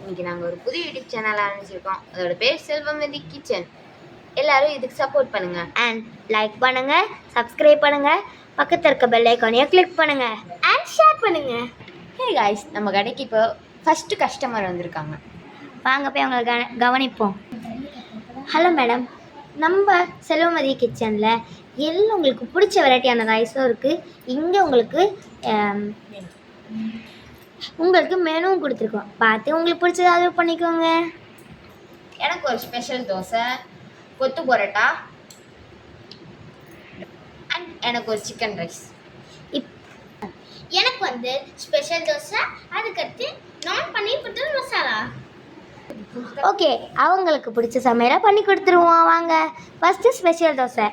இன்னைக்கு நாங்கள் ஒரு புது யூடியூப் சேனல் ஆரம்பிச்சிருக்கோம். அதோட பேர் செல்வமதி கிச்சன். எல்லாரும் இதுக்கு சப்போர்ட் பண்ணுங்க அண்ட் லைக் பண்ணுங்க, சப்ஸ்கிரைப் பண்ணுங்க, பக்கத்தில் இருக்க பெல் ஐக்கானையும் கிளிக் பண்ணுங்க அண்ட் ஷேர் பண்ணுங்க. ஹே காய்ஸ், நம்ம கடைக்கு இப்போ ஃபஸ்ட்டு கஸ்டமர் வந்திருக்காங்க. வாங்க போய் அவங்களை கவனிப்போம். ஹலோ மேடம், நம்ம செல்வமதி கிச்சனில் எல்லாம் உங்களுக்கு பிடிச்ச வெரைட்டியான ரைஸும் இருக்குது. இங்கே உங்களுக்கு மெனுவும் கொடுத்துருக்கோம். பார்த்து உங்களுக்கு பிடிச்சது ஆர்டர் பண்ணிக்கோங்க. எனக்கு ஒரு ஸ்பெஷல் தோசை, கொத்து பரோட்டா அண்ட் எனக்கு ஒரு சிக்கன் ரைஸ். எனக்கு ஸ்பெஷல் தோசை, அதுக்கடுத்து நான் பன்னீர் பட்டர் மசாலா. ஓகே, அவங்களுக்கு பிடிச்ச சமையலாக பண்ணி கொடுத்துருவோம். வாங்க, ஃபஸ்ட்டு ஸ்பெஷல் தோசை.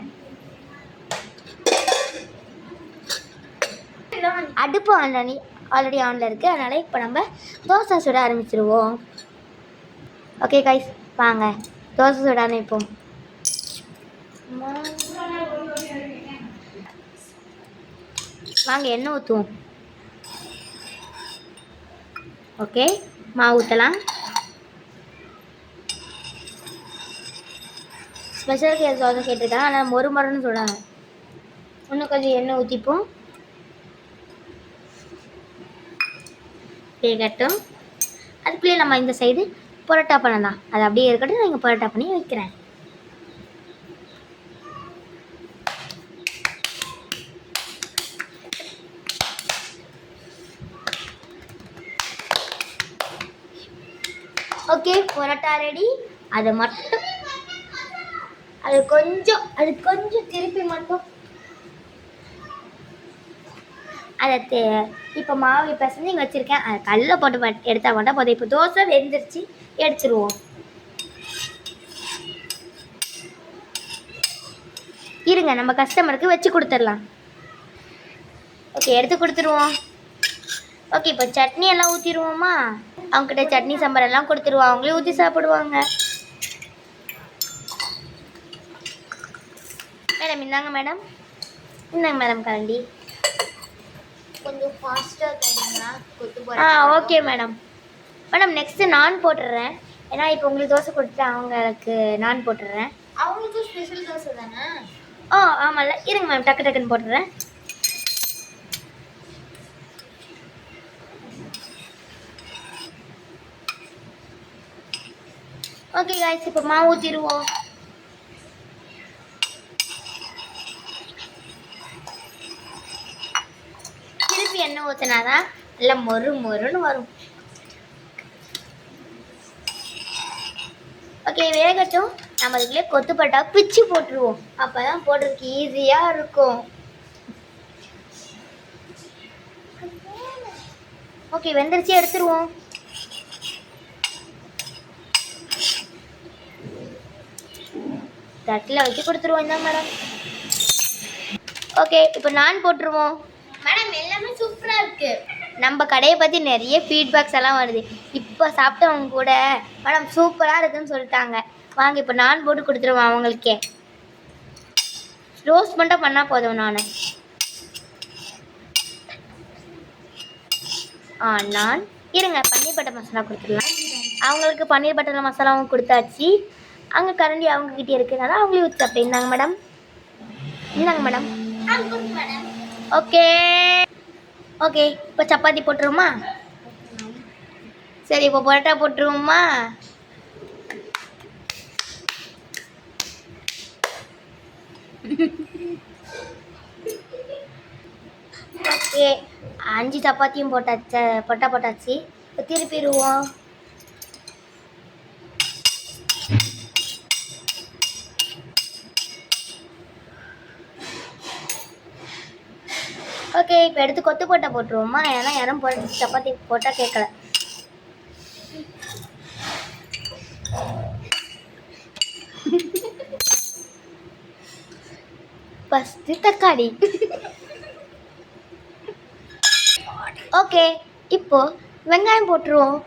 அடுப்பு ஆல்ரெடி ஆனில் இருக்குது, அதனால் இப்போ நம்ம தோசை சுட ஆரம்பிச்சிருவோம். ஓகே கைஸ், வாங்க தோசை சுட ஆரம்பிப்போம். வாங்க எண்ணெய் ஊற்றுவோம். ஓகே, மாவு ஊற்றலாம். ஸ்பெஷல் தோசை கேட்டிருக்காங்க, ஆனால் மொறுன்னு சொல்கிறாங்க. இன்னும் கொஞ்சம் எண்ணெய் ஊற்றிப்போம். வேகட்டும். அதுக்குள்ளேயே நம்ம இந்த சைடு பரோட்டா பண்ணலாம். அது அப்படியே இருக்கட்டும், நான் இங்கே பரோட்டா பண்ணி வைக்கிறேன். Okay, parotta ready. அது கொஞ்சம் திருப்பி மட்டும் அதை இப்போ மாவு பிசைஞ்சு இங்கே வச்சுருக்கேன். அதை கல்லில் போட்டு எடுத்தால் மட்டும் போதும். இப்போ தோசை வெந்துருச்சு, எடுத்துருவோம். இருங்க, நம்ம கஸ்டமருக்கு வச்சு கொடுத்துடலாம். ஓகே, எடுத்து கொடுத்துருவோம். ஓகே, இப்போ சட்னி எல்லாம் ஊற்றிடுவோமா? அவங்ககிட்ட சட்னி சாம்பார் எல்லாம் கொடுத்துருவோம், அவங்களே ஊற்றி சாப்பிடுவாங்க. மேடம் இந்தாங்க மேடம் கரண்டி. கொஞ்சம் ஃபாஸ்ட்டாக தரீங்களா? கொத்து ஓகே மேடம். நெக்ஸ்ட்டு நான் போட்டுடுறேன். ஏன்னா இப்போ உங்களுக்கு தோசை கொடுத்துட்டு அவங்களுக்கு நான் போட்டுடுறேன். அவங்களுக்கும் ஸ்பெஷல் தோசை தானே? ஆமாம்ல, இருங்க மேம், டக்குன்னு போட்டுடுறேன். ஓகே காய்ஸ், இப்போ மாவு ஊற்றிடுவோம். திருப்பி எண்ணெய் ஊற்றினாதான் நல்லா மொறுன்னு வரும். ஓகே, வேகட்டும். நம்ம அதுக்குள்ளே கொத்து பரோட்டா பிச்சு போட்டுருவோம். அப்போ தான் போடுறதுக்கு ஈஸியாக இருக்கும். ஓகே, வெந்துருச்சு, எடுத்துருவோம். தட்டில் வச்சு கொடுத்துருவோம். இந்த மேடம். ஓகே, இப்போ நான் போட்டுருவோம். மேடம் எல்லாமே சூப்பராக இருக்குது. நம்ம கடையை பற்றி நிறைய ஃபீட்பேக்ஸ் எல்லாம் வருது. இப்போ சாப்பிட்டவங்க கூட மேடம் சூப்பராக இருக்குதுன்னு சொல்லிட்டாங்க. வாங்க இப்போ நான் போட்டு கொடுத்துருவேன் அவங்களுக்கே. ரோஸ்ட் மட்டும் பண்ணால் போதும். நான் இருங்க, பன்னீர் பட்டர் மசாலா கொடுத்துடலாம். அவங்களுக்கு பன்னீர் பட்டர் மசாலாவும் கொடுத்தாச்சு. அங்கே கரண்டி அவங்கக்கிட்டே இருக்குதுனால அவங்களே ஊற்றி அப்படி இந்தாங்க மேடம். ஓகே, இப்போ சப்பாத்தி போட்டுருவோமா? சரி, இப்போ பரோட்டா போட்டுருவோமா? ஓகே, 5 சப்பாத்தியும் போட்டாச்சு. இப்போ திருப்பிடுவோம். ஓகே, இப்போ எடுத்து கொத்து போட்டா போட்டுருவோமா? ஏன்னா யாரும் சப்பாத்தி போட்டால் கேட்கல. ஃபஸ்ட்டு தக்காளி. ஓகே, இப்போ வெங்காயம் போட்டுருவோம்.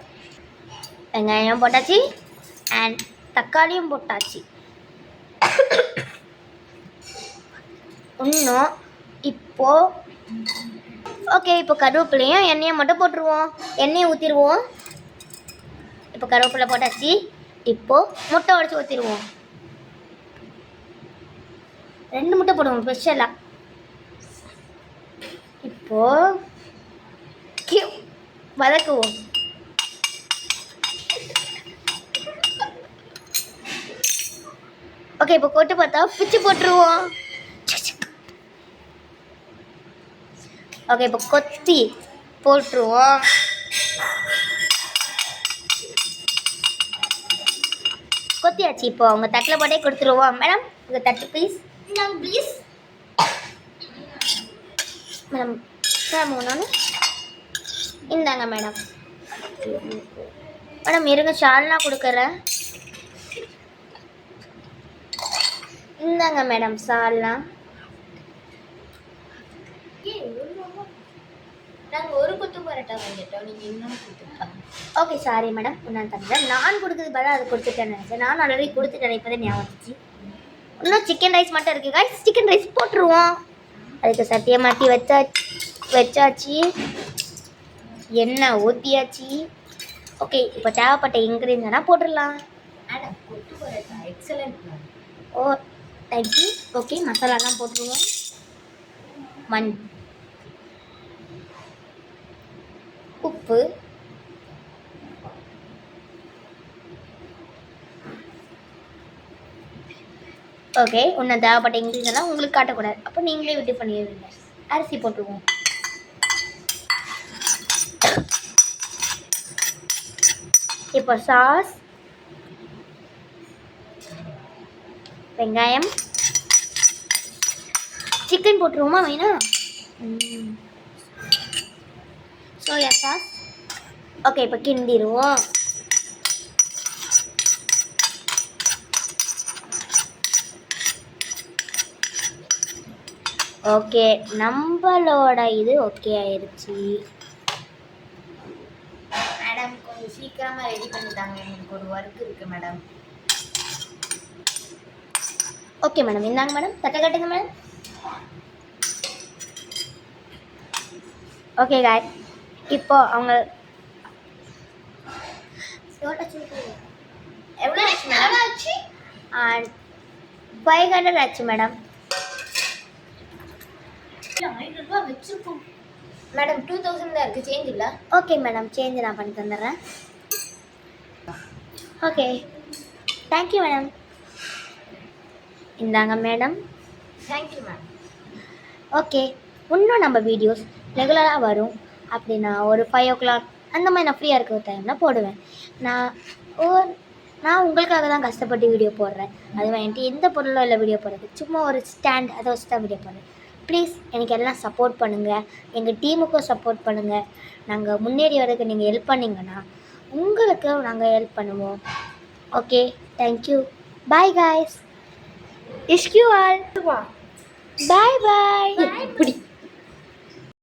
வெங்காயம் போட்டாச்சு அண்ட் தக்காளியும் போட்டாச்சு. இன்னும் இப்போது ஓகே, இப்போ கருவேப்பிலையும் எண்ணெயை மட்டும் போட்டுருவோம். எண்ணெயை ஊற்றிடுவோம். இப்போ கருவேப்பிலை போட்டாச்சு. இப்போ முட்டை உடச்சி ஊற்றிடுவோம். 2 முட்டை போடுவோம் ஸ்பெஷலாக. இப்போ வதக்குவோம். ஓகே, இப்போ கொட்டு பார்த்தா பிச்சு போட்டுருவோம். ஓகே, இப்போ கொத்தி போட்டுருவோம். கொத்தியாச்சு. இப்போ அவங்க தட்டில் போட்டே கொடுத்துருவோம். மேடம் உங்கள் தட்டு ப்ளீஸ். Please madam. மேம் ஒன்று இந்தாங்க மேடம். மேடம் இருங்க, ஷால்லாம் கொடுக்குறேன். இந்தாங்க மேடம் ஷால்லாம். நாங்கள் ஒரு குத்து பரோட்டா வாங்கிட்டோம், நீங்கள் இன்னொன்று கொடுத்துருக்காங்க. ஓகே சாரி மேடம், இன்னும் தந்துடுறேன். நான் கொடுக்குறது பதிலாக அதை கொடுத்துட்டேன்னு நினச்சேன். நான் ஆல்ரெடி கொடுத்துட்டேன், இப்போ தான் ஞாபகம் வந்துச்சு. இன்னும் சிக்கன் ரைஸ் மட்டும் இருக்குது காய்ஸ். சிக்கன் ரைஸ் போட்டுருவோம். அதுக்கு சட்டியை மாட்டி வச்சாச்சு. எண்ணெய் ஊற்றியாச்சு. ஓகே, இப்போ தேவைப்பட்ட இன்க்ரீடியன்ட்லாம் போட்டுடலாம். மேடம் கொத்து பரோட்டா எக்ஸலண்ட் மேம். ஓ தேங்க்யூ. ஓகே, மசாலாலாம் போட்டுருவோம். மண், உப்பு, ஓகே. இன்னும் தேவைப்பட்ட இன்க்ரீடியன்ட்லாம் உங்களுக்கு காட்டக்கூடாது, அப்போ நீங்களே விட்டு பண்ணிடுவீங்க. அரிசி போட்டுருவோம். இப்போ சாஸ், வெங்காயம், சிக்கன் போட்டுருவோமா வேணா? Soya sauce. ஓகே, இப்போ கிண்டிடுவோம். ஓகே, நம்மளோட இது ஓகே ஆயிடுச்சு. மேடம் கொஞ்சம் சீக்கிரமாக ரெடி பண்ணிட்டாங்க, எனக்கு ஒரு ஒர்க் இருக்குது மேடம். ஓகே மேடம், இந்தாங்க மேடம், தட்டை கட்டுங்க மேடம். ஓகே காய், இப்போ அவங்க எவ்வளோ ஆச்சு மேடம்? 500 ஆச்சு மேடம். 500 வச்சுருக்கோம் மேடம். 2000 தான் இருக்குது, சேஞ்ச் இல்லை. ஓகே மேடம், சேஞ்ச் நான் பண்ணி தந்துடுறேன். Okay thank you madam. இந்தாங்க மேடம். Thank you ma'am. ஓகே, இன்னும் நம்ம வீடியோஸ் ரெகுலராக வரும். அப்படி நான் ஒரு 5 o'clock அந்த மாதிரி நான் ஃப்ரீயாக இருக்கிற டைமில் போடுவேன். நான் உங்களுக்காக தான் கஷ்டப்பட்டு வீடியோ போடுறேன். அது வந்துட்டு எந்த பொருளும் இல்லை வீடியோ போடுறது, சும்மா ஒரு ஸ்டாண்ட் அதை வச்சு தான் வீடியோ போடுறேன். ப்ளீஸ் எனக்கு எல்லாம் சப்போர்ட் பண்ணுங்கள், எங்கள் டீமுக்கும் சப்போர்ட் பண்ணுங்கள். நாங்கள் முன்னேறி வரதுக்கு நீங்கள் ஹெல்ப் பண்ணிங்கன்னா உங்களுக்கு நாங்கள் ஹெல்ப் பண்ணுவோம். Okay thank you. Bye guys. இஷ்கியூ ஆல். பாய் பாய்.